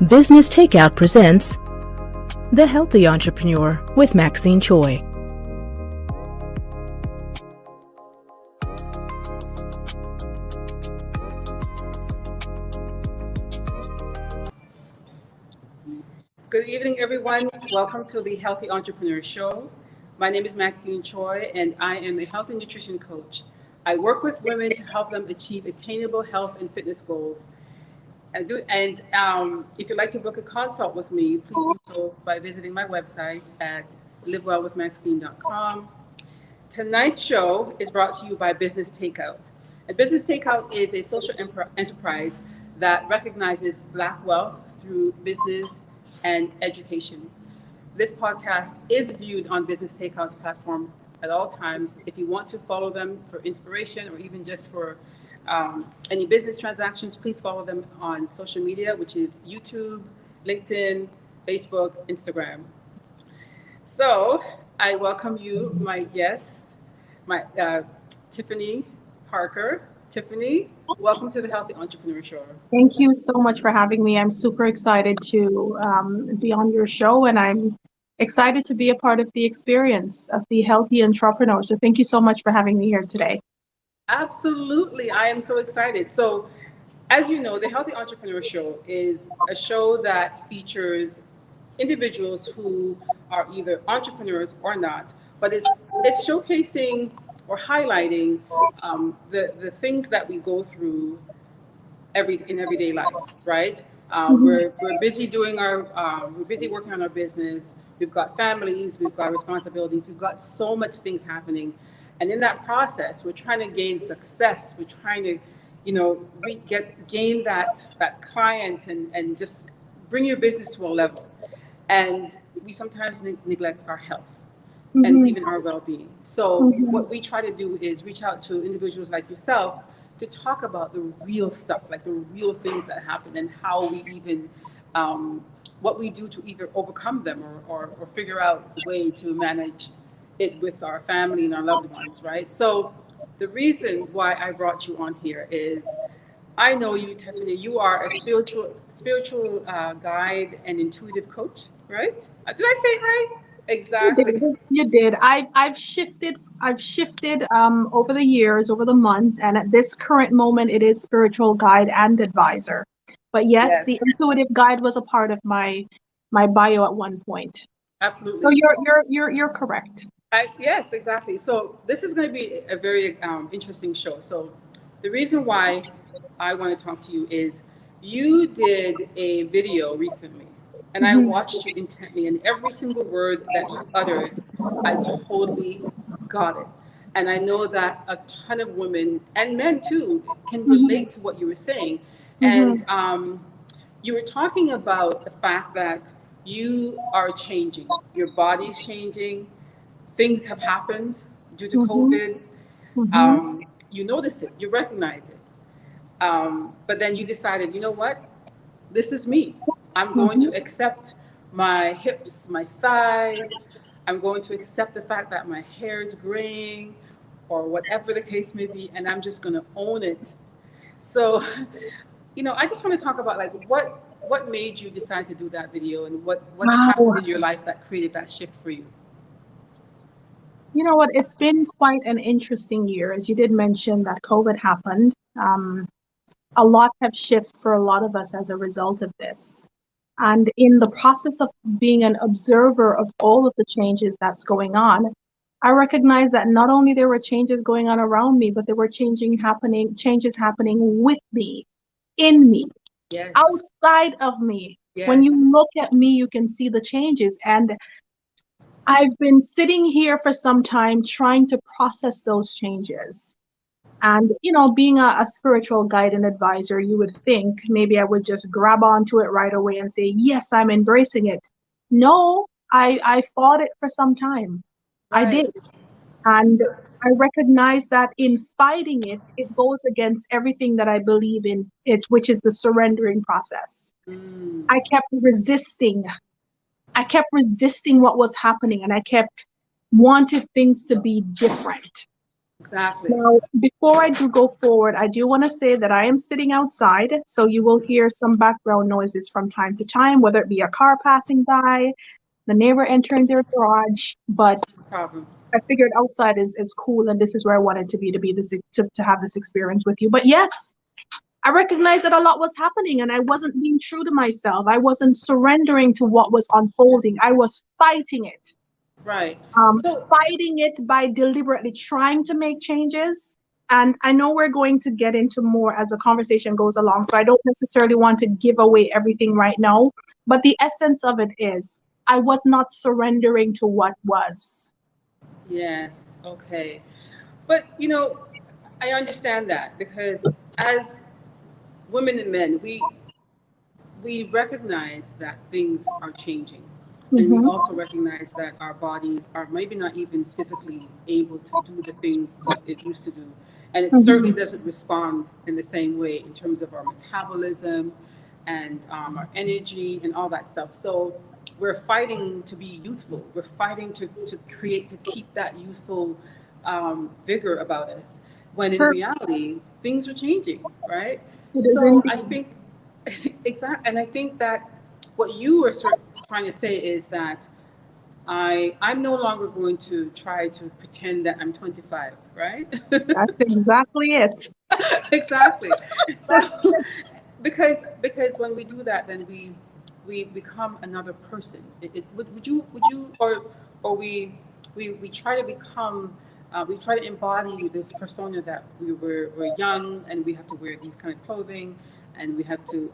Business Takeout presents The Healthy Entrepreneur with Maxine Choy. Good evening, everyone. Welcome to the Healthy Entrepreneur Show. My name is Maxine Choy, and I am a health and nutrition coach. I work with women to help them achieve attainable health and fitness goals. And if you'd like to book a consult with me, please do so by visiting my website at livewellwithmaxine.com. Tonight's show is brought to you by Business Takeout. And Business Takeout is a social enterprise that recognizes Black wealth through business and education. This podcast is viewed on Business Takeout's platform at all times. If you want to follow them for inspiration or even just for any business transactions, please follow them on social media, which is YouTube, LinkedIn, Facebook, Instagram. So I welcome you, my guest, Tiffany Parker. Tiffany, welcome to the Healthy Entrepreneur Show. Thank you so much for having me. I'm super excited to be on your show, and I'm excited to be a part of the experience of the Healthy Entrepreneur. So thank you so much for having me here today. Absolutely. I am so excited. So as you know, the Healthy Entrepreneur Show is a show that features individuals who are either entrepreneurs or not, but it's showcasing or highlighting the things that we go through in everyday life, right? We're busy doing we're busy working on our business. We've got families, we've got responsibilities, we've got so much things happening. And in that process, we're trying to gain success. We're trying to, gain that client and just bring your business to a level. And we sometimes neglect our health and even our well-being. So what we try to do is reach out to individuals like yourself to talk about the real stuff, like the real things that happen and how we even, what we do to either overcome them or figure out a way to manage it with our family and our loved ones, right? So the reason why I brought you on here is I know you, Tiffany, you are a spiritual guide and intuitive coach, right? Did I say it right? Exactly. You did. I've shifted over the years, over the months, and at this current moment, it is spiritual guide and advisor. But yes, the intuitive guide was a part of my bio at one point. Absolutely. So you're correct. Yes, exactly. So this is going to be a very interesting show. So the reason why I want to talk to you is you did a video recently, and I watched you intently, and every single word that you uttered, I totally got it. And I know that a ton of women and men too can relate to what you were saying. And you were talking about the fact that you are changing, your body's changing. Things have happened due to COVID. You notice it, you recognize it. But then you decided, you know what? This is me. I'm going to accept my hips, my thighs. I'm going to accept the fact that my hair is graying or whatever the case may be. And I'm just going to own it. So, I just want to talk about like what made you decide to do that video and what's happened in your life that created that shift for you? You know what? It's been quite an interesting year. As you did mention that COVID happened. A lot have shifted for a lot of us as a result of this. And in the process of being an observer of all of the changes that's going on, I recognize that not only there were changes going on around me, but there were changes happening with me, in me, outside of me. Yes. When you look at me, you can see the changes. And I've been sitting here for some time trying to process those changes. And, being a spiritual guide and advisor, you would think maybe I would just grab onto it right away and say, yes, I'm embracing it. No, I fought it for some time. Right. I did. And I recognize that in fighting it, it goes against everything that I believe in it, which is the surrendering process. I kept resisting what was happening, and I kept wanting things to be different. Exactly. Now, before I do go forward, I do want to say that I am sitting outside, so you will hear some background noises from time to time, whether it be a car passing by, the neighbor entering their garage. But No problem. I figured outside is cool, and this is where I wanted to be this to have this experience with you. But yes, I recognized that a lot was happening, and I wasn't being true to myself. I wasn't surrendering to what was unfolding. I was fighting it. Right. um, So, Fighting it by deliberately trying to make changes. And I know we're going to get into more as the conversation goes along, so I don't necessarily want to give away everything right now. But the essence of it is I was not surrendering to what was. yes, okay. But, I understand that because as women and men, we recognize that things are changing. And we Mm-hmm. also recognize that our bodies are maybe not even physically able to do the things that it used to do. And it certainly Mm-hmm. doesn't respond in the same way in terms of our metabolism and our energy and all that stuff. So we're fighting to be youthful. We're fighting to create, to keep that youthful vigor about us. When in Perfect. reality, things are changing, right? It is So I indeed. think exactly, and I think that what you were trying to say is that I'm no longer going to try to pretend that I'm 25, right? That's exactly it. Exactly. So because when we do that, then we become another person. Would you or we try to become we try to embody this persona that we're young and we have to wear these kind of clothing and we have to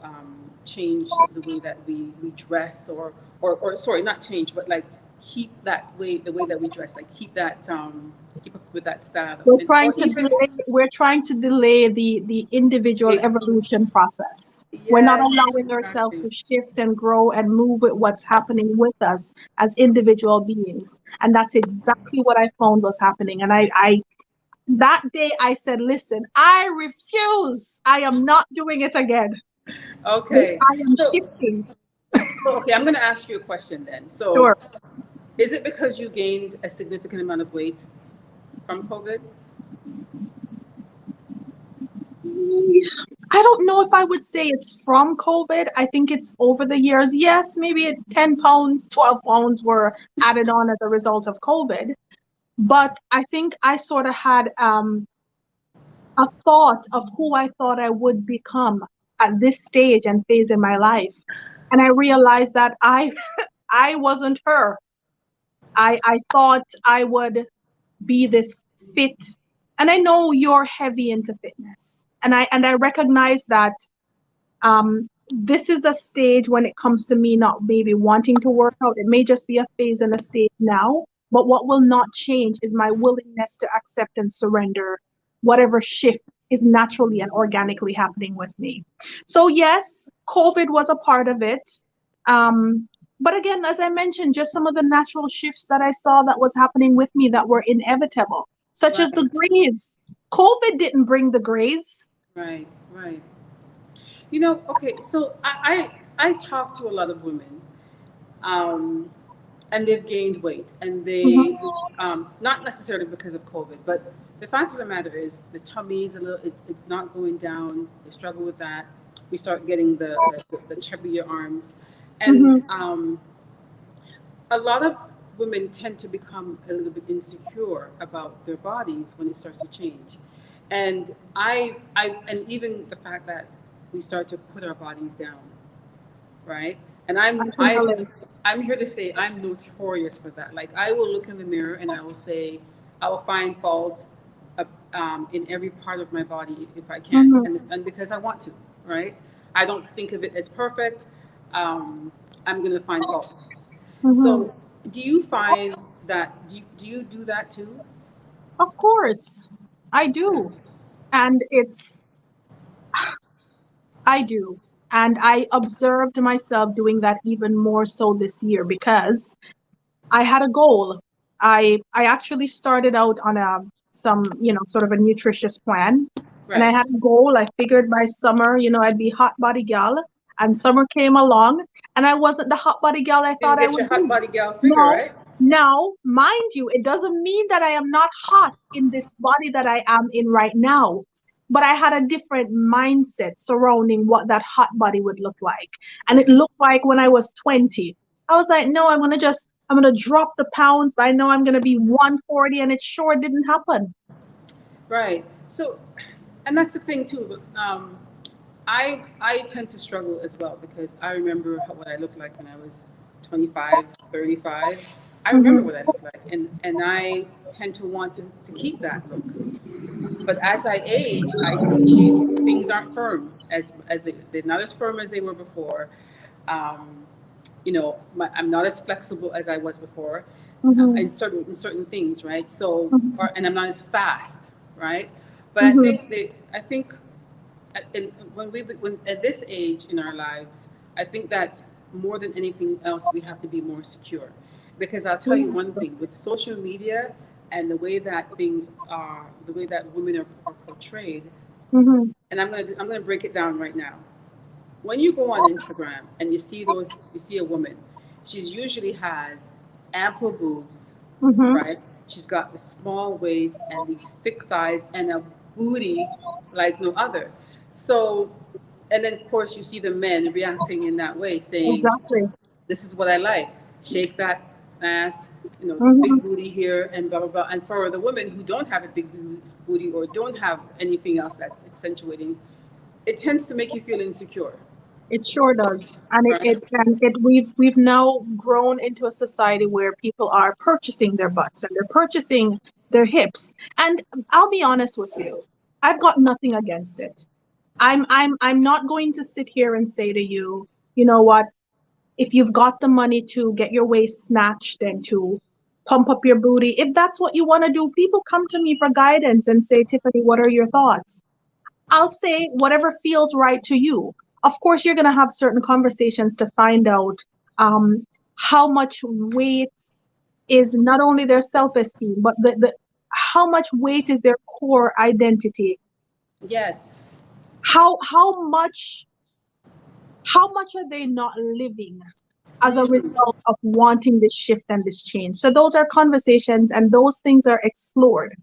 change the way that we dress or sorry, not change but like keep that way, the way that we dress, like keep that keep up with that style We're and trying or to even delay, we're trying to delay the individual ex- evolution process. We're not yes, allowing ourselves exactly. to shift and grow and move with what's happening with us as individual beings. And that's exactly what I found was happening. And I that day I said, listen, I refuse. I am not doing it again. Okay. I am So, shifting. okay, I'm going to ask you a question then. So, Sure. is it because you gained a significant amount of weight from COVID? I don't know if I would say it's from COVID. I think it's over the years. Yes, maybe 10 pounds, 12 pounds were added on as a result of COVID. But I think I sort of had a thought of who I thought I would become at this stage and phase in my life. And I realized that I wasn't her. I thought I would be this fit. And I know you're heavy into fitness. And I recognize that this is a stage when it comes to me not maybe wanting to work out. It may just be a phase and a stage now, but what will not change is my willingness to accept and surrender whatever shift is naturally and organically happening with me. So yes, COVID was a part of it. Um, but again, as I mentioned, just some of the natural shifts that I saw that was happening with me that were inevitable, such as Right, the grays. COVID didn't bring the grays. right, right. Okay, so I talk to a lot of women, um, and they've gained weight, and Mhm. they not necessarily because of COVID, but the fact of the matter is the tummy is a little, it's not going down. They struggle with that. We start getting the chubbier arms, and Mhm. a lot of women tend to become a little bit insecure about their bodies when it starts to change. And and even the fact that we start to put our bodies down, right? And I can relate. I'm here to say I'm notorious for that. Like I will look in the mirror and I will say, I will find fault in every part of my body if I can, Mhm. and because I want to, right? I don't think of it as perfect. Um, I'm gonna find fault. Mhm. So, do you find that do you do that too? Of course, I do. And I do. And I observed myself doing that even more so this year because I had a goal. I actually started out on sort of a nutritious plan. And I Right. had a goal. I figured by summer, I'd be hot body gal. And summer came along and I wasn't the hot body gal I Didn't thought I get your would hot be. body gal figure, No, right? Now, mind you, it doesn't mean that I am not hot in this body that I am in right now, but I had a different mindset surrounding what that hot body would look like. And it looked like when I was 20. I was like, no, I'm going to drop the pounds. I know I'm going to be 140, and it sure didn't happen. Right. So, and that's the thing too. I tend to struggle as well because I remember what I looked like when I was 25, 35. I remember what I looked like, and I tend to want to keep that look. But as I age, I see things aren't firm they're not as firm as they were before. Um, I'm not as flexible as I was before in certain things, right? So, and I'm not as fast, right? But I think when at this age in our lives, I think that more than anything else, we have to be more secure, because I'll tell you one thing: with social media and the way that things are, the way that women are portrayed, and I'm gonna break it down right now. When you go on Instagram and you see a woman, she's usually has ample boobs, right? She's got the small waist and these thick thighs and a booty like no other. So, and then of course you see the men reacting in that way, saying, Exactly. "This is what I like. Shake that ass, big booty here, and blah blah blah." And for the women who don't have a big booty or don't have anything else that's accentuating, it tends to make you feel insecure, It sure does. And right? we've now grown into a society where people are purchasing their butts and they're purchasing their hips. And I'll be honest with you, I've got nothing against it. I'm not going to sit here and say to you, you know what, if you've got the money to get your waist snatched and to pump up your booty, if that's what you want to do, people come to me for guidance and say, Tiffany, what are your thoughts? I'll say whatever feels right to you. Of course, you're going to have certain conversations to find out um, how much weight is not only their self-esteem, but how much weight is their core identity. Yes. How much are they not living as a result of wanting this shift and this change? So those are conversations and those things are explored.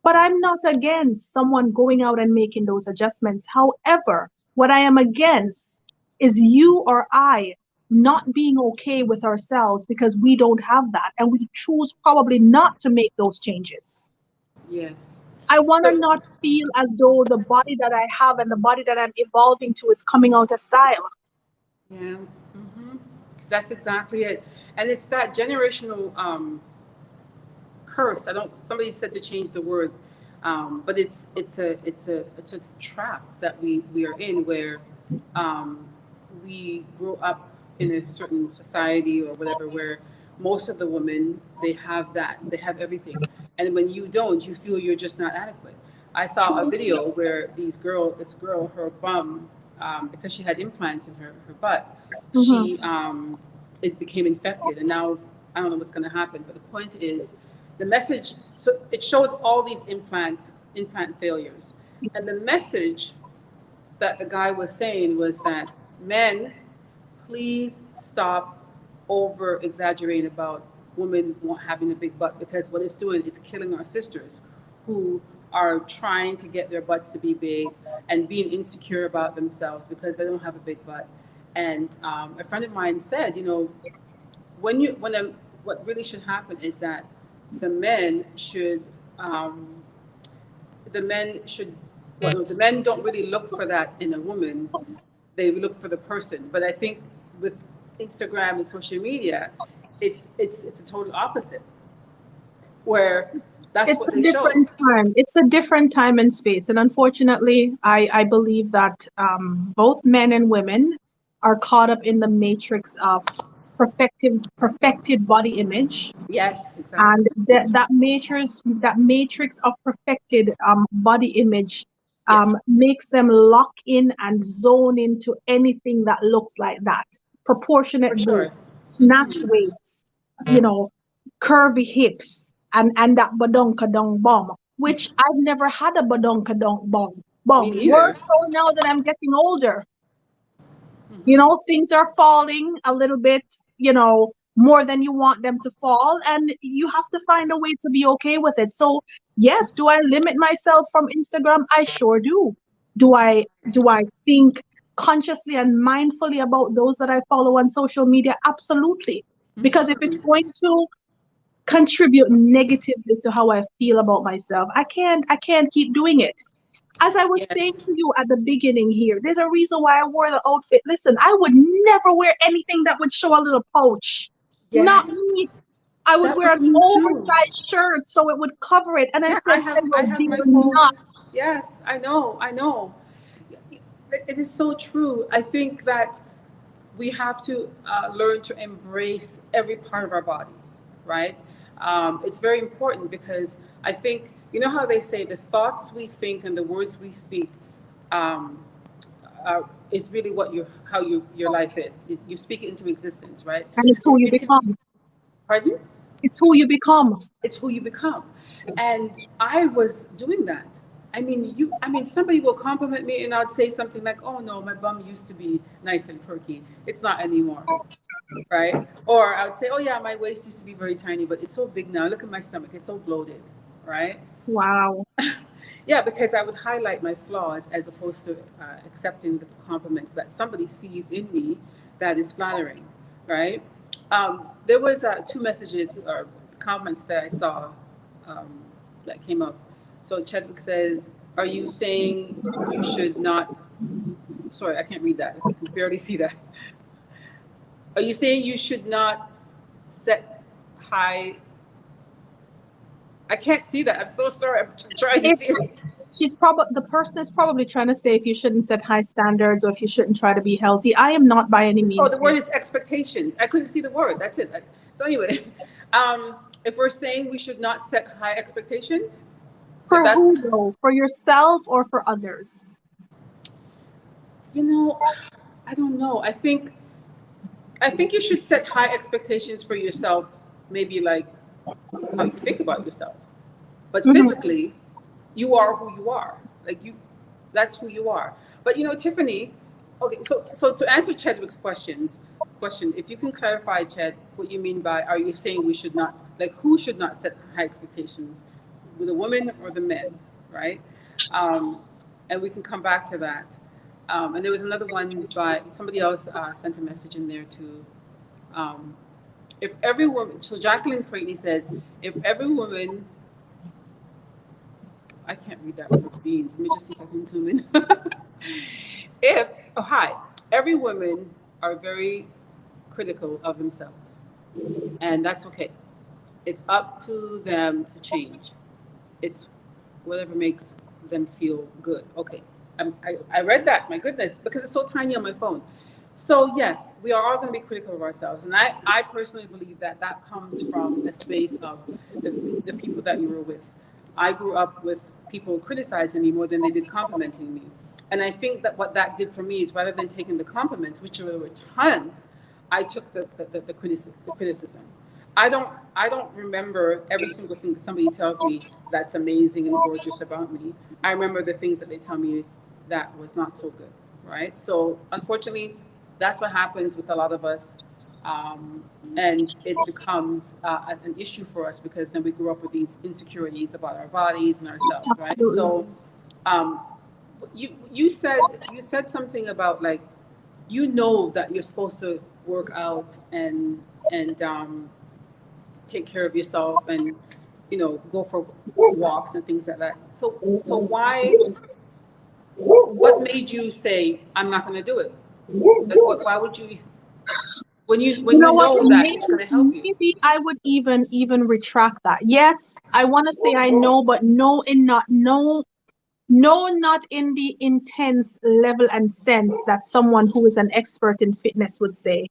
But I'm not against someone going out and making those adjustments. However, what I am against is you or I not being okay with ourselves because we don't have that and we choose probably not to make those changes. Yes. I want to So, not feel as though the body that I have and the body that I'm evolving to is coming out of style. yeah, that's exactly it. And it's that generational curse. I don't. Somebody said to change the word, but it's a trap that we are in, where um, we grow up in a certain society or whatever, where most of the women, they have everything, and when you don't, you feel you're just not adequate. I saw a video where this girl, her bum, because she had implants in her butt, Mhm. she it became infected, and now I don't know what's going to happen. But the point is, the message. So it showed all these implant failures, and the message that the guy was saying was that men, please stop over exaggerating about women having a big butt, because what it's doing is killing our sisters who are trying to get their butts to be big and being insecure about themselves because they don't have a big butt. And a friend of mine said, when you when a, what really should happen is that the men should um, the men should well, no, the men don't really look for that in a woman, they look for the person. But I think with Instagram and social media, it's a total opposite, where that's It's what a they show. different time. It's a different time and space. And unfortunately, I believe that both men and women are caught up in the matrix of perfected body image. Yes, And exactly. It's that matrix of perfected body image yes, makes them lock in and zone into anything that looks like that. Proportionate for boobs, sure. snatched waist, you know, curvy hips, and that badonkadong bomb, which I've never had a badonkadong bomb. Me More neither. so now that I'm getting older. Things are falling a little bit, you know, more than you want them to fall, and you have to find a way to be okay with it. So yes, do I limit myself from Instagram? I sure do. Do I think consciously and mindfully about those that I follow on social media? Absolutely. Because if it's going to contribute negatively to how I feel about myself, I can't keep doing it. As I was saying Yes. to you at the beginning here, there's a reason why I wore the outfit. Listen, I would never wear anything that would show a little pouch. Not Yes. me. I would That wear was an me too. oversized shirt so it would cover it. And I Yeah, said, I Edward, have dare my not. phones. Yes, I know, I know. It is so true. I think that we have to learn to embrace every part of our bodies, right? It's very important because I think, you know how they say the thoughts we think and the words we speak um, is really what how your life is. You speak it into existence, right? And it's who And you become. pardon? It's who you become. It's who you become. And I was doing that. I mean, somebody will compliment me and I'd say something like, oh no, my bum used to be nice and perky. It's not anymore. Right? Or I would say, oh yeah, my waist used to be very tiny, but it's so big now. Look at my stomach. It's so bloated. Right? Wow. Yeah, because I would highlight my flaws as opposed to accepting the compliments that somebody sees in me that is flattering. Right? There was two messages or comments that I saw um, that came up. So Chadwick says, "Are you saying you should not?" Sorry, I can't read that. I can barely see that. Are you saying you should not set high? I can't see that. I'm so sorry. I'm trying to If see it. the person is probably trying to say if you shouldn't set high standards or if you shouldn't try to be healthy. I am not by any Oh, means the saying word is expectations. I couldn't see the word. That's it. So anyway, if we're saying we should not set high expectations, if for that's who though? For yourself or for others? you know, I don't know. I think you should set high expectations for yourself. Maybe like how you think about yourself. But Mhm. physically, you are who you are. Like you, that's who you are. But you know, Tiffany. Okay, so to answer Chadwick's question, if you can clarify, Chad, what you mean by are you saying we should not like who should not set high expectations, with the women or the men, right? Um, and we can come back to that. And there was another one by somebody else sent a message in there too. Um, if every woman, so Jacqueline Creighton says, if every woman I can't read that for beans. Let me just see if I can zoom in. If, oh, hi, every woman are very critical of themselves, and that's okay. It's up to them to change. It's whatever makes them feel good. Okay. I read that, my goodness, because it's so tiny on my phone. So, yes, we are all going to be critical of ourselves. And I personally believe that that comes from a space of the people that you were with. I grew up with people criticizing me more than they did complimenting me. And I think that what that did for me is rather than taking the compliments, which there were tons, I took the criticism. I don't remember every single thing that somebody tells me that's amazing and gorgeous about me. I remember the things that they tell me that was not so good, right? So unfortunately, that's what happens with a lot of us, and it becomes an issue for us because then we grew up with these insecurities about our bodies and ourselves, right? Absolutely. So um, you said something about like you know that you're supposed to work out and take care of yourself and go for walks and things like that. So what made you say I'm not going to do it? Like why would you when You know you what? know that Maybe it's going to help you? I would even retract that. Yes, I want to say I know, but no, not in the intense level and sense that someone who is an expert in fitness would say.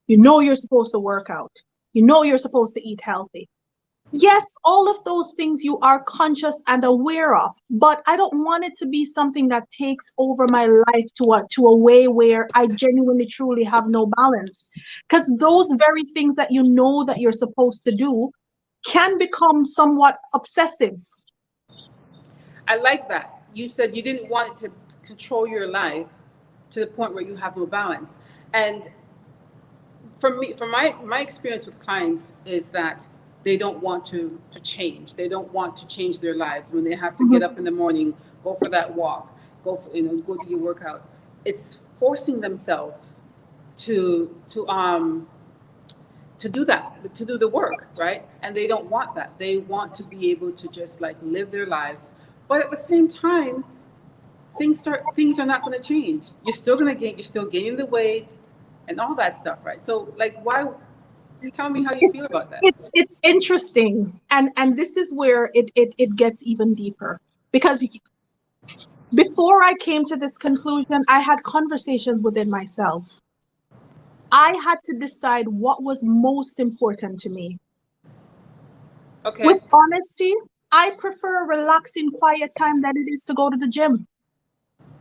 You know you're supposed to work out. You know you're supposed to eat healthy. Yes, all of those things you are conscious and aware of, but I don't want it to be something that takes over my life to a way where I genuinely truly have no balance. Because those very things that you know that you're supposed to do can become somewhat obsessive. I like that. You said you didn't want it to control your life to the point where you have no balance. And from my experience with clients is that they don't want to change. They don't want to change their lives when they have to get up in the morning, go for that walk, go do your workout. It's forcing themselves to do that, to do the work, right? And they don't want that. They want to be able to just like live their lives, but at the same time, things are not going to change. You're still gaining the weight and all that stuff, right? So like, why? Tell me how you feel about that. It's interesting, and this is where it gets even deeper, because before I came to this conclusion, I had conversations within myself. I had to decide what was most important to me. Okay. With honesty, I prefer relaxing, quiet time than it is to go to the gym.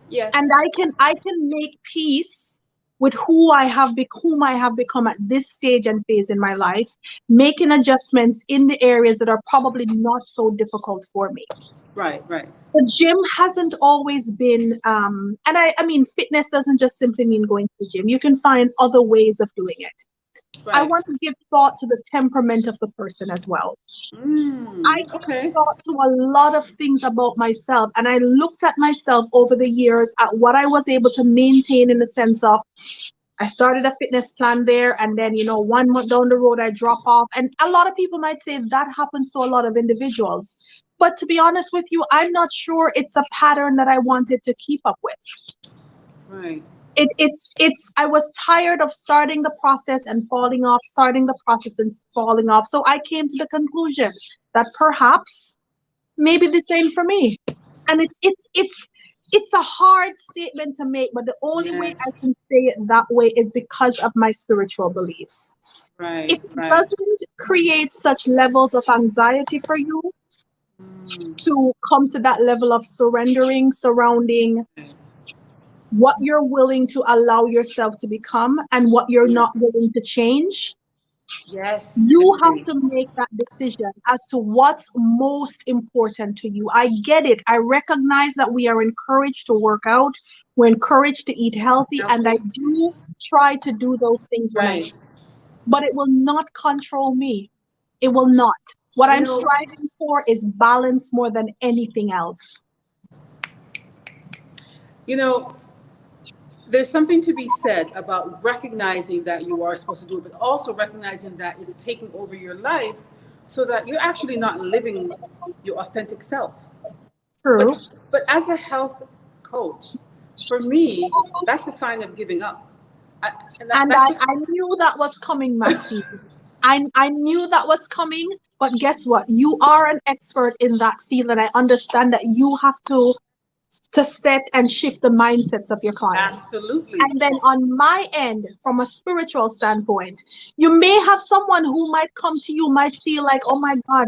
Yes. And I can make peace with whom I have become at this stage and phase in my life, making adjustments in the areas that are probably not so difficult for me. Right. The gym hasn't always been, and I mean, fitness doesn't just simply mean going to the gym. You can find other ways of doing it. Right. I want to give thought to the temperament of the person as well. I gave thought to a lot of things about myself, and I looked at myself over the years at what I was able to maintain, in the sense of, I started a fitness plan there, and then 1 month down the road I drop off. And a lot of people might say that happens to a lot of individuals, but to be honest with you, I'm not sure it's a pattern that I wanted to keep up with. Right. It's I was tired of starting the process and falling off, starting the process and falling off. So I came to the conclusion that perhaps maybe this ain't for me. And it's a hard statement to make, but the only way I can say it that way is because of my spiritual beliefs. Right. If it doesn't create such levels of anxiety for you to come to that level of surrendering surrounding what you're willing to allow yourself to become and what you're not willing to change, you have to make that decision as to what's most important to you. I get it. I recognize that we are encouraged to work out. We're encouraged to eat healthy. And I do try to do those things when I can. But it will not control me. It will not. What I'm striving for is balance more than anything else. There's something to be said about recognizing that you are supposed to do it, but also recognizing that it's taking over your life so that you're actually not living your authentic self. True. But as a health coach, for me, that's a sign of giving up. I knew that was coming, Maxine. I knew that was coming, but guess what? You are an expert in that field, and I understand that you have to set and shift the mindsets of your clients. Absolutely. And then on my end, from a spiritual standpoint, you may have someone who might come to you, might feel like, oh my God,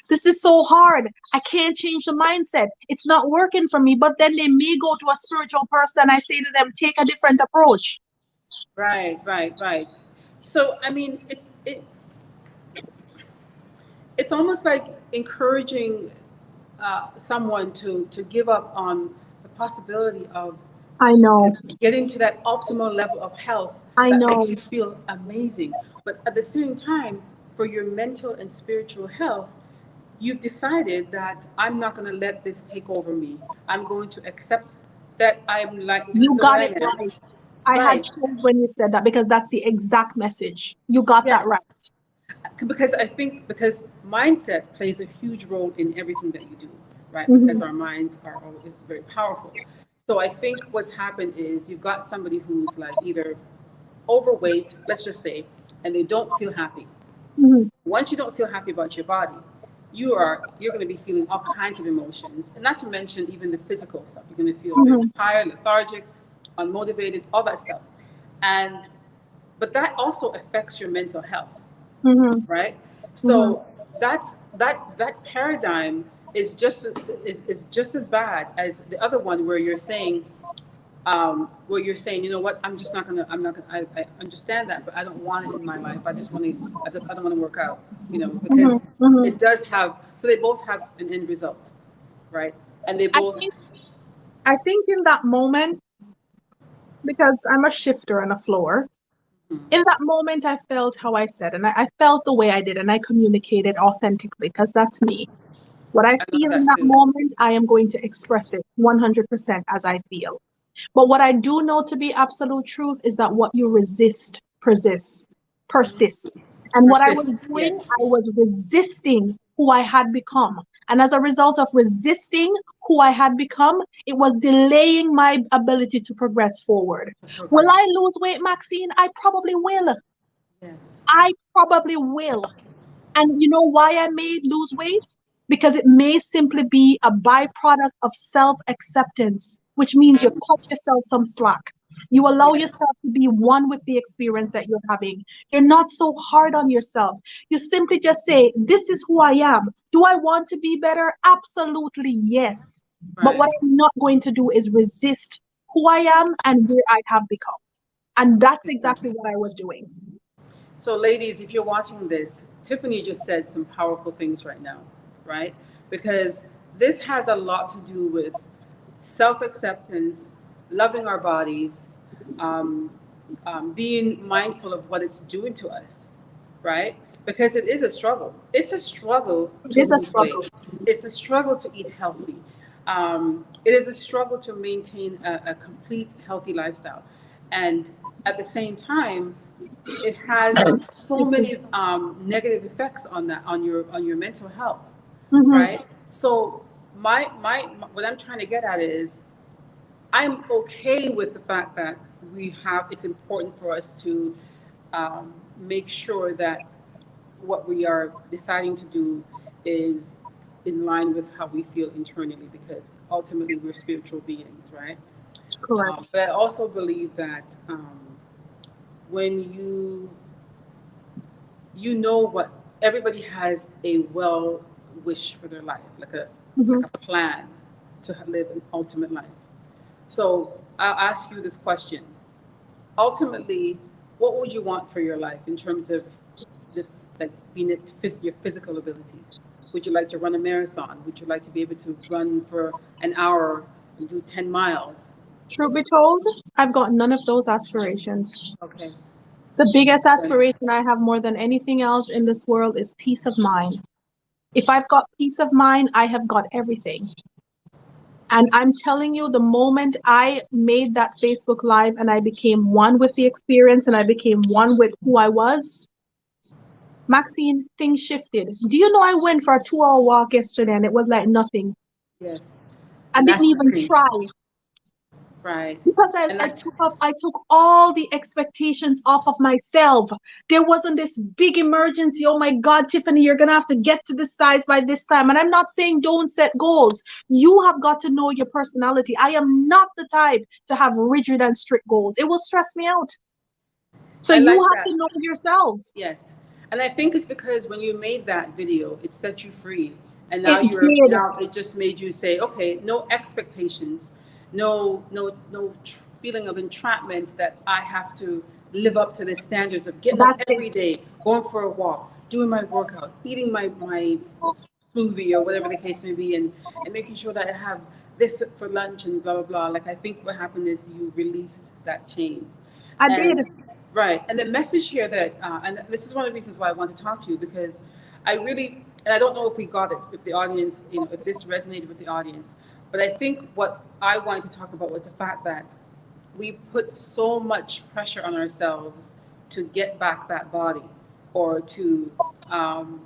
this is so hard. I can't change the mindset. It's not working for me. But then they may go to a spiritual person and I say to them, take a different approach. Right. So, I mean, it's almost like encouraging someone to give up on the possibility of getting to that optimal level of health makes you feel amazing. But at the same time, for your mental and spiritual health, you've decided that I'm not going to let this take over me. I'm going to accept that I'm like this. You got it right. I had chills when you said that, because that's the exact message. You got that right. Because because mindset plays a huge role in everything that you do, right? Because our minds are always very powerful. So I think what's happened is you've got somebody who's like either overweight, let's just say, and they don't feel happy. Once you don't feel happy about your body, you're going to be feeling all kinds of emotions, and not to mention even the physical stuff. You're going to feel very tired, lethargic, unmotivated, all that stuff. But that also affects your mental health. Right. So that paradigm is just as bad as the other one where you're saying, you know what, I'm not gonna, I understand that, but I don't want it in my life. I don't want to work out, because it does have, so they both have an end result. Right. And they both. I think in that moment, because I'm a shifter and a flower, In that moment, I felt how I said, and I felt the way I did, and I communicated authentically because that's me. What I I love feel in that that too. moment, I am going to express it 100% as I feel. But what I do know to be absolute truth is that what you resist persists. And what I was Persist. doing, Yes. I was resisting who I had become. And as a result of resisting who I had become, it was delaying my ability to progress forward. To Will progress. I lose weight, Maxine? I probably will. Yes. I probably will. And you know why I may lose weight? Because it may simply be a byproduct of self acceptance, which means you cut yourself some slack. You allow Yes. yourself to be one with the experience that you're having. You're not so hard on yourself. You simply just say, this is who I am. Do I want to be better? Absolutely, yes. But Right. what I'm not going to do is resist who I am and where I have become. And that's exactly Exactly. what I was doing. So, ladies, if you're watching this, Tiffany just said some powerful things right now, right? Because this has a lot to do with self acceptance, loving our bodies, um, being mindful of what it's doing to us, right? Because it is a struggle. It's a struggle It to is a lose struggle. weight, it's a struggle to eat healthy. It is a struggle to maintain a complete healthy lifestyle. And at the same time, it has so many negative effects on that on your mental health, Mhm. right? So what I'm trying to get at is I'm okay with the fact that we have it's important for us to make sure that what we are deciding to do is in line with how we feel internally, because ultimately we're spiritual beings, right? Correct. But I also believe that when you know what everybody has a well wish for their life, Mhm. like a plan to live an ultimate life. So I'll ask you this question: ultimately, what would you want for your life in terms of the like being your physical abilities? Would you like to run a marathon? Would you like to be able to run for an hour and do 10 miles? Truth be told, I've got none of those aspirations. Okay. The biggest Right. aspiration I have more than anything else in this world is peace of mind. If I've got peace of mind, I have got everything. And I'm telling you, the moment I made that Facebook Live and I became one with the experience and I became one with who I was, Maxine, things shifted. Do you know I went for a 2 hour walk yesterday and it was like nothing? Yes. I And didn't that's the even thing. try. Right. Because And I that's took off, I took all the expectations off of myself. There wasn't this big emergency. Oh my God, Tiffany, you're gonna have to get to this size by this time. And I'm not saying don't set goals. You have got to know your personality. I am not the type to have rigid and strict goals. It will stress me out. So I you like have that. to know yourself. Yes. And I think it's because when you made that video, it set you free. And It did. now it just made you say, okay, no expectations, no feeling of entrapment that I have to live up to the standards of getting up That's every it. day, going for a walk, doing my workout, eating my smoothie or whatever the case may be, and making sure that I have this for lunch and blah blah blah. Like I think what happened is you released that chain. I did. And right, and the message here that, and this is one of the reasons why I want to talk to you, because I really, and I don't know if we got it, if the audience, if this resonated with the audience, but I think what I wanted to talk about was the fact that we put so much pressure on ourselves to get back that body, or to um,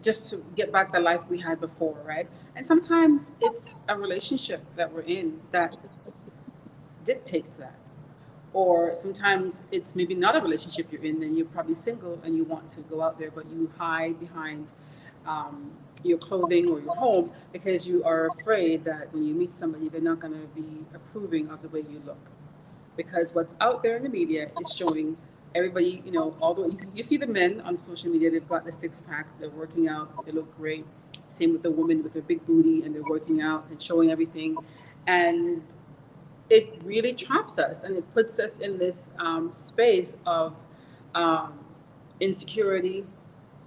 just to get back the life we had before, right? And sometimes it's a relationship that we're in that dictates that, or sometimes it's maybe not a relationship you're in and you're probably single and you want to go out there, but you hide behind um, your clothing or your home because you are afraid that when you meet somebody, they're not going to be approving of the way you look. Because what's out there in the media is showing everybody, although you see the men on social media, they've got the six pack, they're working out, they look great. Same with the woman with their big booty and they're working out and showing everything. And it really traps us and it puts us in this space of um, insecurity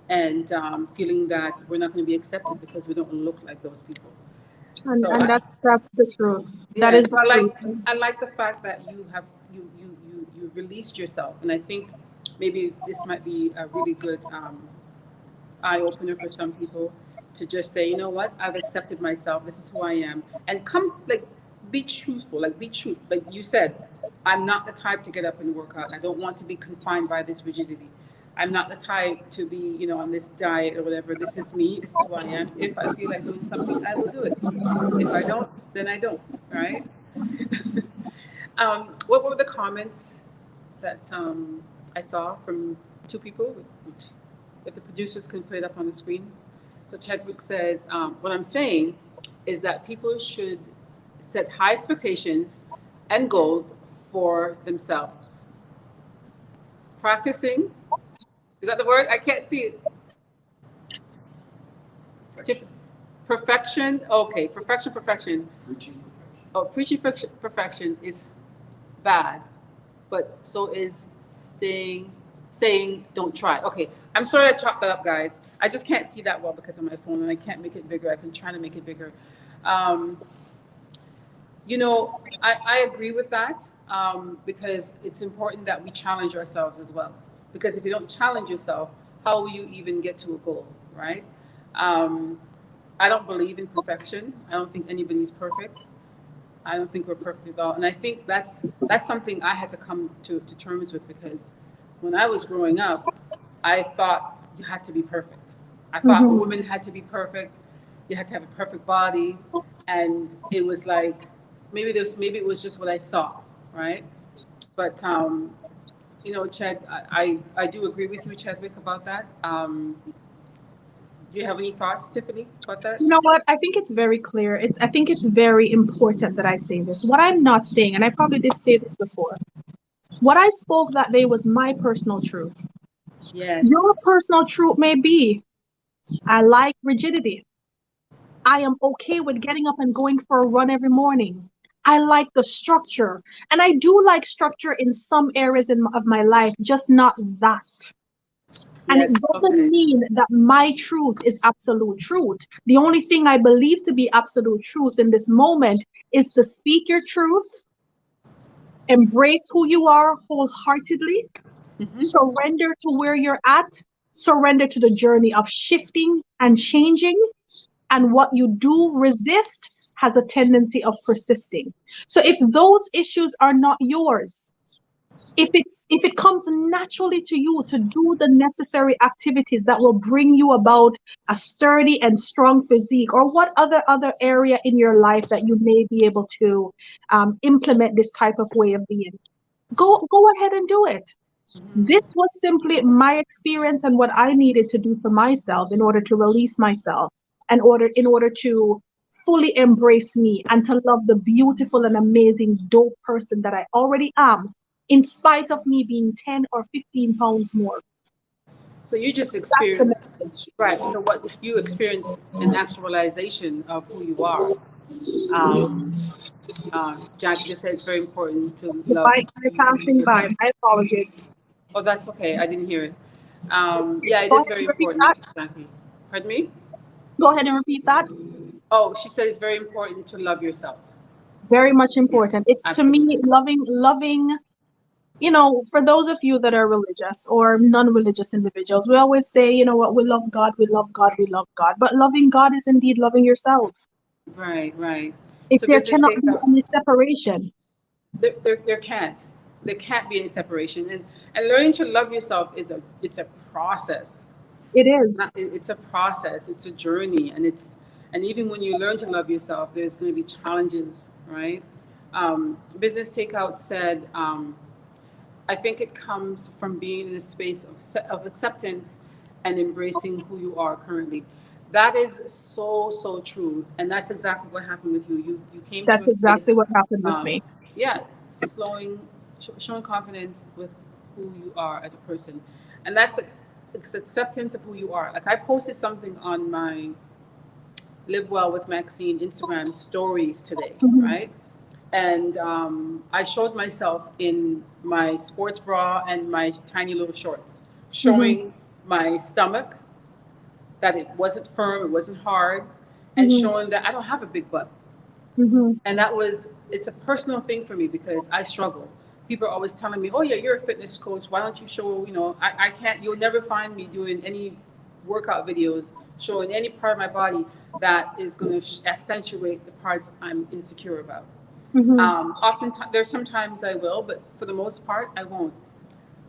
and feeling that we're not going to be accepted because we don't look like those people. And So and I, that's the truth. That yeah, is so the truth. I like the fact that you released yourself. And I think maybe this might be a really good eye opener for some people to just say, you know what, I've accepted myself. This is who I am, and come like be truthful, like be true. Like you said, I'm not the type to get up and work out. I don't want to be confined by this rigidity. I'm not the type to be, on this diet or whatever. This is me. This is who I am. If I feel like doing something, I will do it. If I don't, then I don't. Right? What were the comments that I saw from two people? If the producers can put it up on the screen. So Chadwick says, what I'm saying is that people should set high expectations and goals for themselves. Practicing, is that the word? I can't see it. Perfection. Okay, perfection. Preaching perfection is bad, but so is saying don't try. Okay, I'm sorry I chopped that up, guys. I just can't see that well because of my phone, and I can't make it bigger. I can try to make it bigger. I agree with that because it's important that we challenge ourselves as well. Because if you don't challenge yourself, how will you even get to a goal, right? I don't believe in perfection. I don't think anybody's perfect. I don't think we're perfect at all. And I think that's something I had to come to terms with, because when I was growing up, I thought you had to be perfect. I thought a woman had to be perfect. You had to have a perfect body. And it was like, maybe it was just what I saw, right? But, Chad, I do agree with you, Chadwick, about that. Do you have any thoughts, Tiffany, about that? You know what? I think it's very clear. I think it's very important that I say this. What I'm not saying, and I probably did say this before, what I spoke that day was my personal truth. Yes. Your personal truth may be, I like rigidity. I am okay with getting up and going for a run every morning. I like the structure. And I do like structure in some areas of my life, just not that. And Yes, it doesn't mean that my truth is absolute truth. The only thing I believe to be absolute truth in this moment is to speak your truth, embrace who you are wholeheartedly, surrender to where you're at, surrender to the journey of shifting and changing. And what you do resist has a tendency of persisting. So if those issues are not yours, if it comes naturally to you to do the necessary activities that will bring you about a sturdy and strong physique, or what other area in your life that you may be able to implement this type of way of being, go ahead and do it. This was simply my experience and what I needed to do for myself in order to release myself, and in order to fully embrace me and to love the beautiful and amazing dope person that I already am, in spite of me being 10 or 15 pounds more. So you just experienced, right? So what you experience an actualization of who you are. Jackie just said it's very important to The love. bike passing by. My apologies. Oh, that's okay. I didn't hear it. Yeah, it Go is ahead very and repeat important, that. Jackie. Pardon me? Go ahead and repeat that. Oh, she said it's very important to love yourself. Very much important. It's Absolutely. To me loving. For those of you that are religious or non-religious individuals, we always say, you know what, we love God, we love God, we love God. But loving God is indeed loving yourself. Right. If So there business cannot be takeout, any separation. there can't be any separation. And learning to love yourself it's a process. It is. It's a process. It's a journey, and even when you learn to love yourself, there's going to be challenges, right? Business Takeout said, I think it comes from being in a space of acceptance and embracing who you are currently. That is so true, and that's exactly what happened with you. You came to That's a space, exactly what happened with me. yeah, showing confidence with who you are as a person, and it's acceptance of who you are. Like I posted something on my Live Well with Maxine Instagram stories today, right? And I showed myself in my sports bra and my tiny little shorts, showing my stomach, that it wasn't firm, it wasn't hard, and showing that I don't have a big butt. And it's a personal thing for me because I struggle. people are always telling me, oh yeah, you're a fitness coach. Why don't you show, I can't, you'll never find me doing any workout videos showing any part of my body that is going to accentuate the parts I'm insecure about. Mm-hmm. Oftentimes, there's sometimes I will, but for the most part, I won't.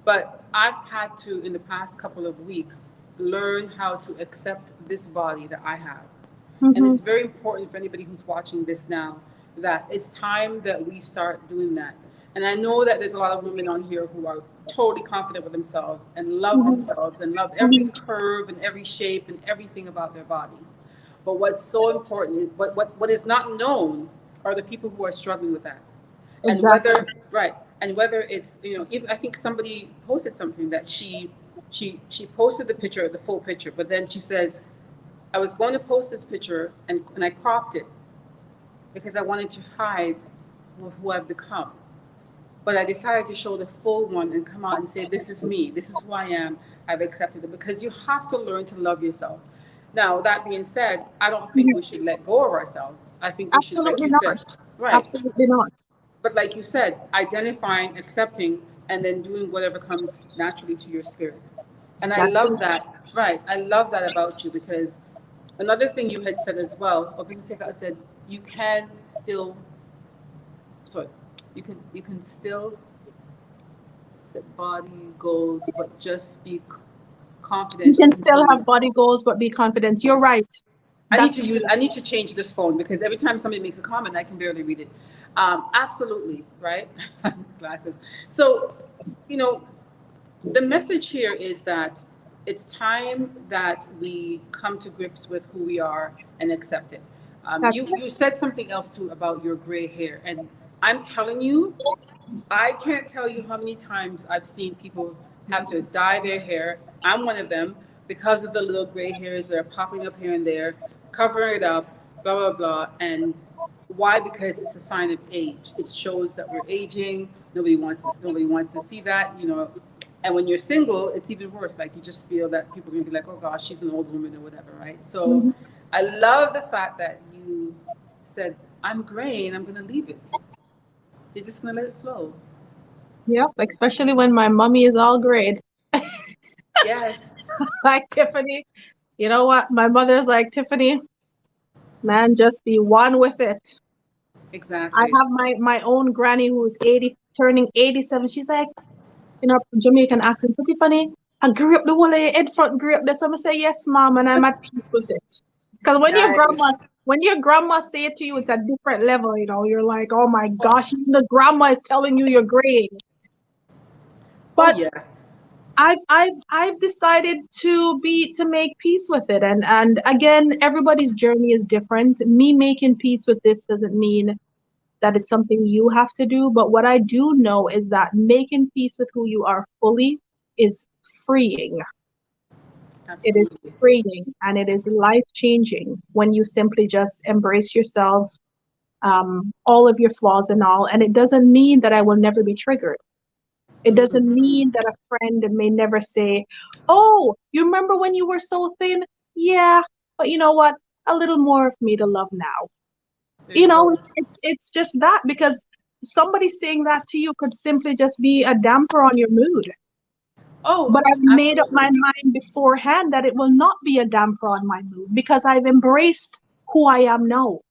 But I've had to, in the past couple of weeks, learn how to accept this body that I have. And Mm-hmm. it's very important for anybody who's watching this now that it's time that we start doing that. And I know that there's a lot of women on here who are totally confident with themselves and love Mm-hmm. themselves and love every Mm-hmm. curve and every shape and everything about their bodies. But what's so important, what is not known are the people who are struggling with that. And Exactly. whether it's, even I think somebody posted something that she posted the picture, the full picture, but then she says, I was going to post this picture and I cropped it because I wanted to hide who I've become. But I decided to show the full one and come out and say, this is me, this is who I am, I've accepted it. Because you have to learn to love yourself. Now, that being said, I don't think Mhm. we should let go of ourselves. I think we should, like Absolutely you not. said, right. Absolutely not. But like you said, identifying, accepting, and then doing whatever comes naturally to your spirit. And I That's love it. that. Right. I love that about you because another thing you had said as well, or Business Takeout said, you can still, sorry, you can still set body goals, but just be You confident can in still who have you. body goals, but be confident. You're right. That's I need to change this phone because every time somebody makes a comment, I can barely read it. Absolutely, right? Glasses. So, you know, the message here is that it's time that we come to grips with who we are and accept it. that's it. You said something else too about your gray hair, and I'm telling you, I can't tell you how many times I've seen people have to dye their hair. I'm one of them because of the little gray hairs that are popping up here and there, covering it up, blah blah blah. And why? Because it's a sign of age. It shows that we're aging. Nobody wants to see that. And when you're single, it's even worse. Like you just feel that people are gonna be like, oh gosh, she's an old woman or whatever, right? So Mhm. I love the fact that you said, I'm gray and I'm gonna leave it. You're just gonna let it flow. Yep. Especially when my mummy is all grade. Yes, Like Tiffany. You know what? My mother's like, Tiffany, man, just be one with it. I exactly. have my own granny who's 80, turning 87. She's like, Jamaican accent. So Tiffany, I grew up the whole of your head front grew up there. So I say, yes, mom, and I'm at peace with it. Because Nice. when your grandma say it to you, it's a different level, you're like, oh my gosh, even the grandma is telling you you're graying. Oh But yeah. I've decided to make peace with it. And again, everybody's journey is different. Me making peace with this doesn't mean that it's something you have to do. But what I do know is that making peace with who you are fully is freeing. It is Absolutely. freeing and it is life changing when you simply just embrace yourself, all of your flaws and all. And it doesn't mean that I will never be triggered. It doesn't Hmm. mean that a friend may never say, oh, you remember when you were so thin? Yeah, but you know what? A little more of me to love now. There you go. It's just that because somebody saying that to you could simply just be a damper on your mood. Oh, But I've made up my absolutely. mind beforehand that it will not be a damper on my mood because I've embraced who I am now.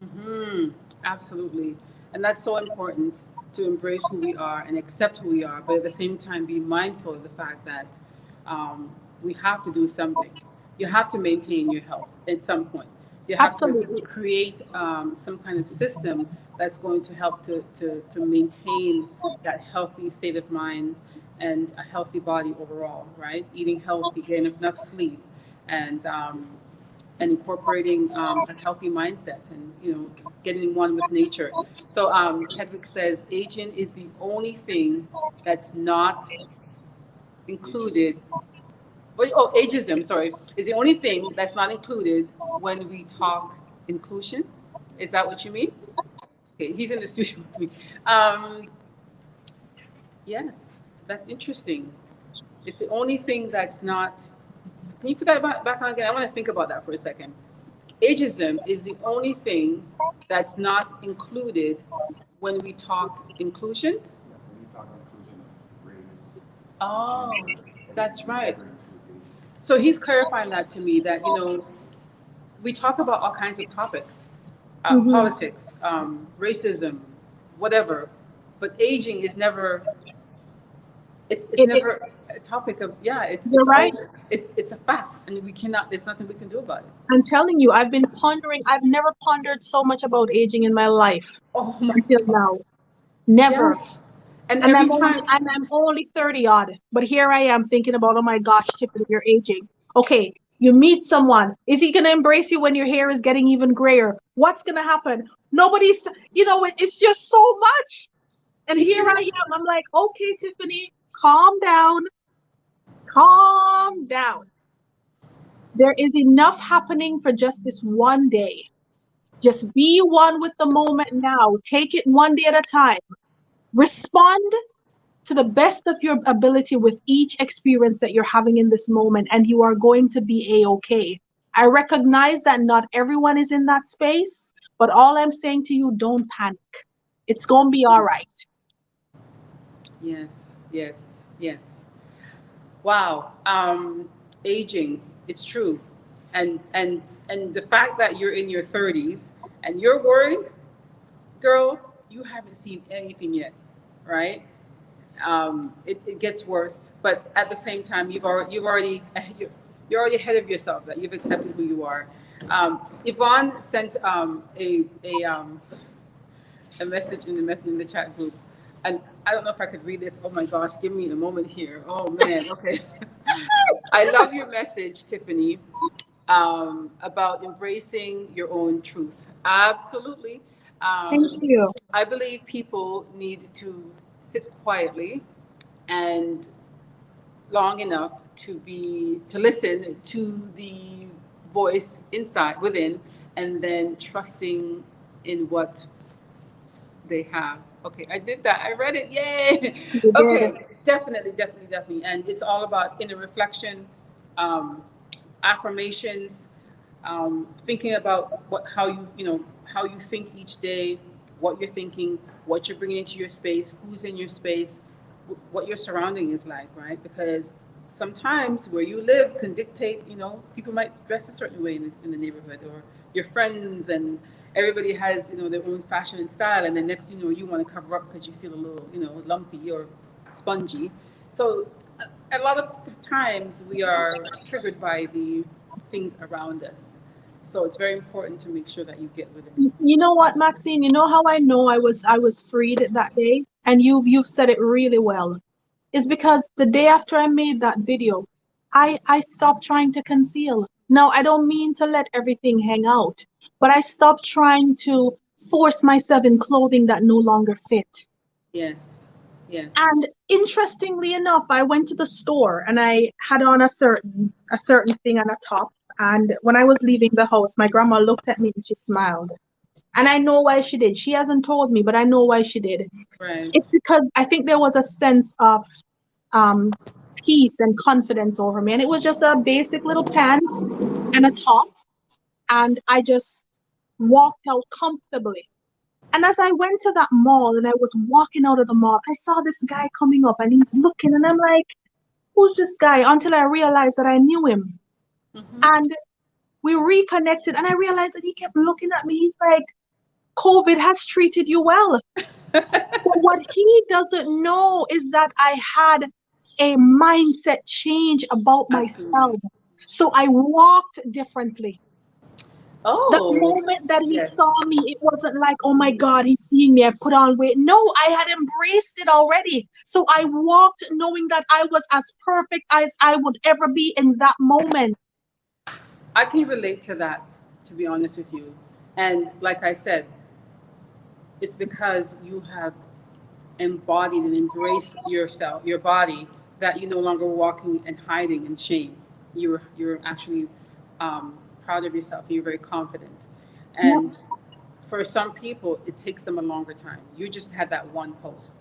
Hmm. Absolutely. And that's so important to embrace who we are and accept who we are, but at the same time be mindful of the fact that we have to do something. You have to maintain your health at some point. You have to Absolutely. create some kind of system that's going to help to maintain that healthy state of mind and a healthy body overall, right? Eating healthy, getting enough sleep, and incorporating a healthy mindset and getting in one with nature. So Chadwick says aging is the only thing that's not included. Ageism, sorry, is the only thing that's not included when we talk inclusion. Is that what you mean? Okay, he's in the studio with me. Um, yes, that's interesting. It's the only thing that's not. Can you put that back on again? I want to think about that for a second. Ageism is the only thing that's not included when we talk inclusion. Oh, that's right. So he's clarifying that to me that, we talk about all kinds of topics, Mm-hmm. politics, racism, whatever, but aging is never, it's It, never a topic of, yeah, you're it's right. always, it's a fact, and we cannot, there's nothing we can do about it. I'm telling you, I've been pondering. I've never pondered so much about aging in my life Oh my until God. now. Never. Yes. And And every time, I'm only 30 odd. But here I am thinking about, oh my gosh, Tiffany, you're aging. Okay, you meet someone. Is he gonna embrace you when your hair is getting even grayer? What's gonna happen? Nobody's, it's just so much. And here I yes, am. I'm like, okay, Tiffany, calm down, calm down. There is enough happening for just this one day. Just be one with the moment now. Take it one day at a time. Respond to the best of your ability with each experience that you're having in this moment, and you are going to be a-okay. I recognize that not everyone is in that space, but all I'm saying to you, don't panic. It's going to be all right. yes, yes, yes. Wow. Aging, it's true. And the fact that you're in your 30s and you're worried, girl, you haven't seen anything yet, right? It gets worse, but at the same time, you've already you're already ahead of yourself. That you've accepted who you are. Yvonne sent a message in the chat group, and I don't know if I could read this. Oh my gosh, give me a moment here. Oh man, okay. I love your message, Tiffany, about embracing your own truth. Absolutely. Thank Um, you. I believe people need to sit quietly and long enough to listen to the voice inside within, and then trusting in what they have. Okay, I did that. I read it. Yay. You did. Okay, definitely, definitely, definitely. And it's all about inner reflection, um, affirmations, thinking about how you think each day, what you're thinking, what you're bringing into your space, who's in your space, what your surrounding is like, right? Because sometimes where you live can dictate, people might dress a certain way in the neighborhood, or your friends, and everybody has, their own fashion and style. And then next thing you know, you want to cover up because you feel a little, lumpy or spongy. So a lot of times we are triggered by the things around us. So it's very important to make sure that you get within. You know what, Maxine? You know how I know I was freed that day? And you've said it really well. Is because the day after I made that video, I stopped trying to conceal. Now, I don't mean to let everything hang out, but I stopped trying to force myself in clothing that no longer fit. Yes, yes, And interestingly enough, I went to the store and I had on a certain thing on a top. And when I was leaving the house, my grandma looked at me and she smiled. And I know why she did. She hasn't told me, but I know why she did. right. It's because I think there was a sense of um, peace and confidence over me. And it was just a basic little pant and a top. And I just walked out comfortably. And as I went to that mall and I was walking out of the mall, I saw this guy coming up and he's looking. And I'm like, who's this guy? Until I realized that I knew him. Hmm. And we reconnected. And I realized that he kept looking at me. He's like, COVID has treated you well. But what he doesn't know is that I had a mindset change about Absolutely. myself. So I walked differently. The Oh, moment that he yes. saw me, it wasn't like, oh my God, he's seeing me. I've put on weight. No, I had embraced it already. So I walked knowing that I was as perfect as I would ever be in that moment. I can relate to that, to be honest with you. And like I said, it's because you have embodied and embraced yourself, your body, that you're no longer walking and hiding in shame. You're actually proud of yourself. You're very confident. Yep. And for some people, it takes them a longer time. You just had that one post.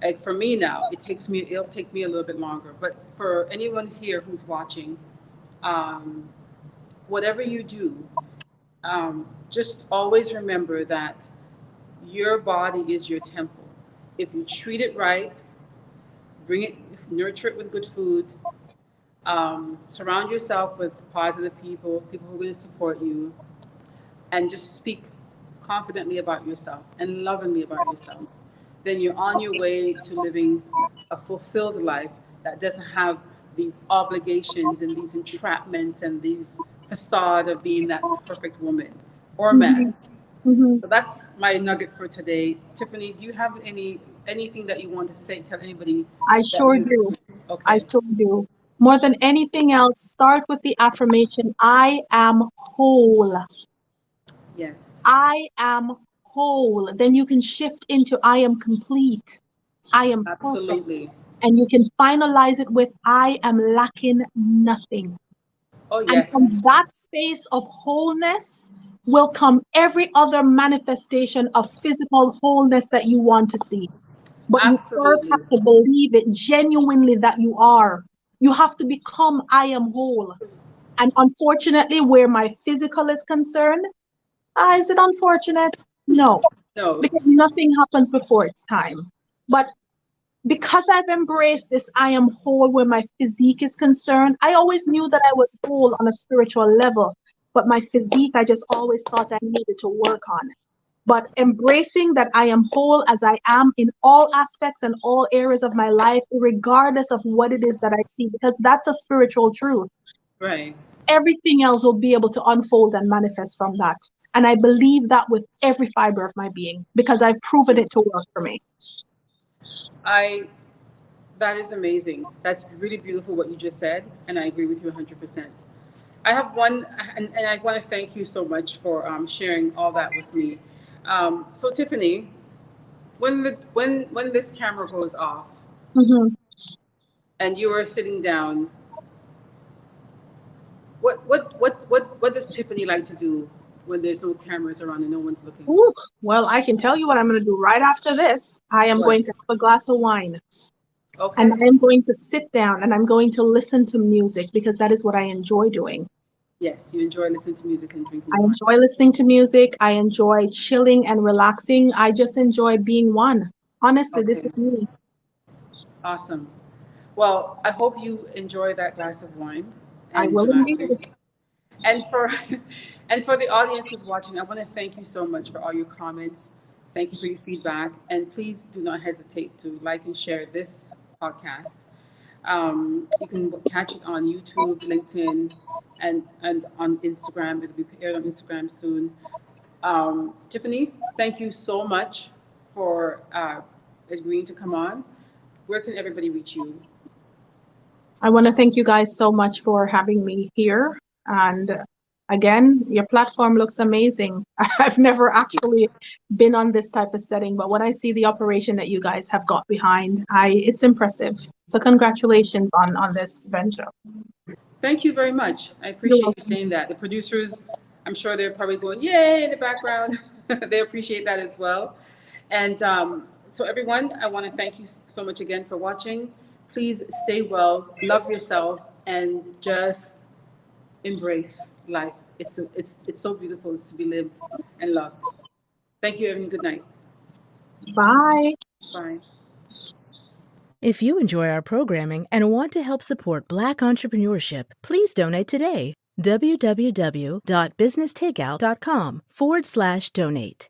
Like for me now, it'll take me a little bit longer. But for anyone here who's watching, um, whatever you do, just always remember that your body is your temple. If you treat it right, bring it, nurture it with good food, surround yourself with positive people, people who are going to support you, and just speak confidently about yourself and lovingly about yourself, then you're on your way to living a fulfilled life that doesn't have these obligations and these entrapments and these facade of being that perfect woman or man. Mhm. So that's my nugget for today. Tiffany, do you have anything that you want to say, tell anybody I that sure do. I okay. sure do. More than anything else, start with the affirmation, I am whole. Yes, I am whole. Then you can shift into I am complete. I am perfect. absolutely. And you can finalize it with I am lacking nothing. Oh And yes, from that space of wholeness will come every other manifestation of physical wholeness that you want to see. But you first absolutely. have to believe it genuinely that you are. You have to become I am whole. And unfortunately, where my physical is concerned, is it unfortunate? No, No, because nothing happens before its time. But because I've embraced this, I am whole where my physique is concerned. I always knew that I was whole on a spiritual level, but my physique, I just always thought I needed to work on it. But embracing that I am whole as I am in all aspects and all areas of my life, regardless of what it is that I see, because that's a spiritual truth. right. Everything else will be able to unfold and manifest from that. And I believe that with every fiber of my being because I've proven it to work for me. I That is amazing. That's really beautiful what you just said, and I agree with you 100%. I have one, and I want to thank you so much for sharing all that with me. So Tiffany, when this camera goes off Mhm. and you are sitting down, what does Tiffany like to do when there's no cameras around and no one's looking? Ooh, well, I can tell you what I'm going to do right after this. I am What? going to have a glass of wine and Okay. I am going to sit down and I'm going to listen to music because that is what I enjoy doing. Yes, you enjoy listening to music and drinking I wine. enjoy listening to music. I enjoy chilling and relaxing. I just enjoy being one. Honestly, this Okay. is me. Awesome. Well, I hope you enjoy that glass of wine I and will indeed. relaxing. And for and for the audience who's watching, I want to thank you so much for all your comments. Thank you for your feedback, and please do not hesitate to like and share this podcast. You can catch it on YouTube, LinkedIn, and on Instagram. It'll be aired on Instagram soon. Tiffany, thank you so much for agreeing to come on. Where can everybody reach you? I want to thank you guys so much for having me here. And again, your platform looks amazing. I've never actually been on this type of setting, but when I see the operation that you guys have got behind, it's impressive. So congratulations on this venture. Thank you very much. I You're appreciate you welcome. saying that. The producers, I'm sure they're probably going, yay, in the background. They appreciate that as well. And so, everyone, I want to thank you so much again for watching. Please stay well, love yourself, and just embrace life. It's so beautiful. It's to be lived and loved. Thank you, everyone. Good night. Bye. Bye. If you enjoy our programming and want to help support Black entrepreneurship, please donate today. www.businesstakeout.com/donate.